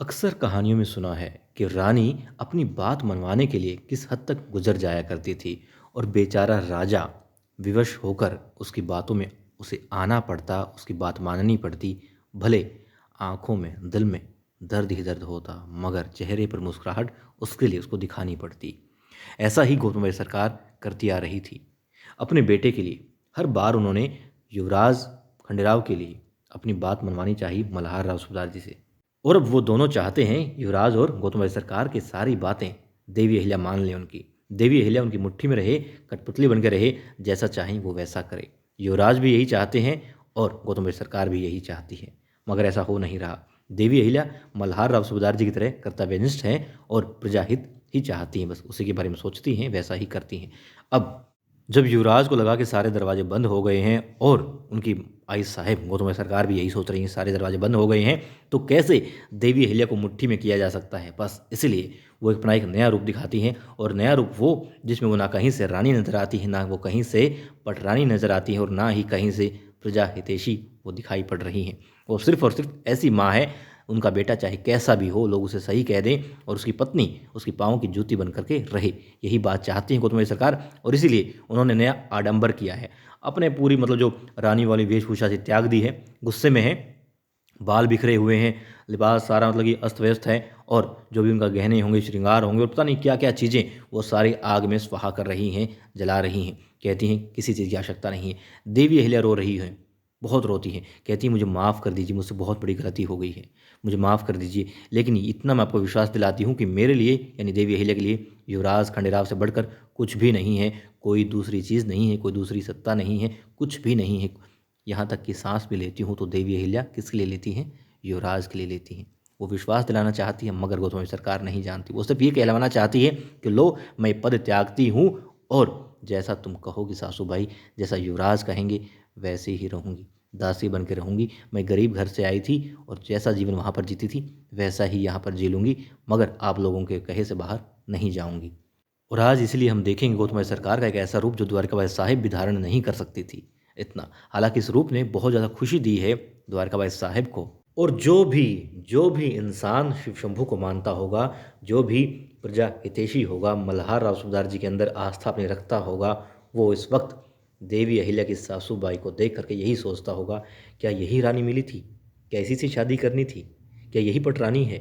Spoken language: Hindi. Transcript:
अक्सर कहानियों में सुना है कि रानी अपनी बात मनवाने के लिए किस हद तक गुजर जाया करती थी और बेचारा राजा विवश होकर उसकी बातों में उसे आना पड़ता, उसकी बात माननी पड़ती। भले आंखों में दिल में दर्द ही दर्द होता, मगर चेहरे पर मुस्कुराहट उसके लिए उसको दिखानी पड़ती। ऐसा ही गौतम सरकार करती आ रही थी अपने बेटे के लिए। हर बार उन्होंने युवराज खंडेराव के लिए अपनी बात मनवानी चाहिए मल्हार राव सुबेदार जी से। और अब वो दोनों चाहते हैं युवराज और गौतम सरकार की सारी बातें देवी अहिल्या मान लें उनकी। देवी अहिल्या उनकी मुट्ठी में रहे, कठपुतली बनकर रहे, जैसा चाहें वो वैसा करे। युवराज भी यही चाहते हैं और गौतम सरकार भी यही चाहती है, मगर ऐसा हो नहीं रहा। देवी अहिल्या मल्हार राव सुबेदार जी की तरह कर्तव्यनिष्ठ हैं और प्रजाहित ही चाहती हैं, बस उसी के बारे में सोचती हैं, वैसा ही करती हैं। अब जब युवराज को लगा कि सारे दरवाजे बंद हो गए हैं और उनकी आई साहेब गौतम सरकार भी यही सोच रही हैं सारे दरवाजे बंद हो गए हैं, तो कैसे देवी अहिल्या को मुट्ठी में किया जा सकता है। बस इसलिए वो अपना एक नया रूप दिखाती हैं, और नया रूप वो जिसमें वो ना कहीं से रानी नजर आती है, ना वो कहीं से पटरानी नजर आती है, और ना ही कहीं से प्रजा हितैषी वो दिखाई पड़ रही हैं। वो सिर्फ और सिर्फ ऐसी माँ है, उनका बेटा चाहे कैसा भी हो लोग उसे सही कह दें, और उसकी पत्नी उसकी पाँव की जूती बन करके रहे। यही बात चाहती है गौतम सरकार, और इसीलिए उन्होंने नया आडंबर किया है। अपने पूरी जो रानी वाली वेशभूषा से त्याग दी है, गुस्से में है, बाल बिखरे हुए हैं, लिबास सारा कि अस्त व्यस्त है, और जो भी उनका गहने होंगे, श्रृंगार होंगे, और पता नहीं क्या क्या चीज़ें वो सारी आग में स्वाहा कर रही हैं, जला रही हैं। कहती हैं किसी चीज़ की आवश्यकता नहीं है। देवी अहिल्या रो रही हैं, बहुत रोती हैं, कहती हैं मुझे माफ़ कर दीजिए, मुझसे बहुत बड़ी गलती हो गई है, मुझे माफ़ कर दीजिए। लेकिन इतना मैं आपको विश्वास दिलाती हूँ कि मेरे लिए यानी देवी अहिल्या के लिए युवराज खंडेराव से बढ़कर कुछ भी नहीं है, कोई दूसरी चीज़ नहीं है, कोई दूसरी सत्ता नहीं है, कुछ भी नहीं है। यहाँ तक कि सांस भी लेती हूँ तो देवी अहिल्या किसके लिए लेती हैं? युवराज के लिए लेती हैं। वो विश्वास दिलाना चाहती है, मगर गौतम सरकार नहीं जानती। वो सिर्फ ये कहलवाना चाहती है कि लो मैं पद त्यागती हूँ, और जैसा तुम कहोगी सासूबाई, जैसा युवराज कहेंगे वैसे ही रहूँगी, दासी बन के रहूँगी। मैं गरीब घर से आई थी और जैसा जीवन वहाँ पर जीती थी वैसा ही यहाँ पर जी लूँगी, मगर आप लोगों के कहे से बाहर नहीं जाऊँगी। और आज इसलिए हम देखेंगे गौतम सरकार का एक ऐसा रूप जो द्वारकाबाई साहिब भी धारण नहीं कर सकती थी इतना। हालांकि इस रूप ने बहुत ज़्यादा खुशी दी है द्वारकाबाई साहिब को। और जो भी इंसान शिव शंभू को मानता होगा, जो भी प्रजा हितैषी होगा, मल्हार राव सुबेदार जी के अंदर आस्था अपनी रखता होगा, वो इस वक्त देवी अहिल्या की सासूबाई को देख करके यही सोचता होगा, क्या यही रानी मिली थी? क्या इसी से शादी करनी थी? क्या यही पटरानी है?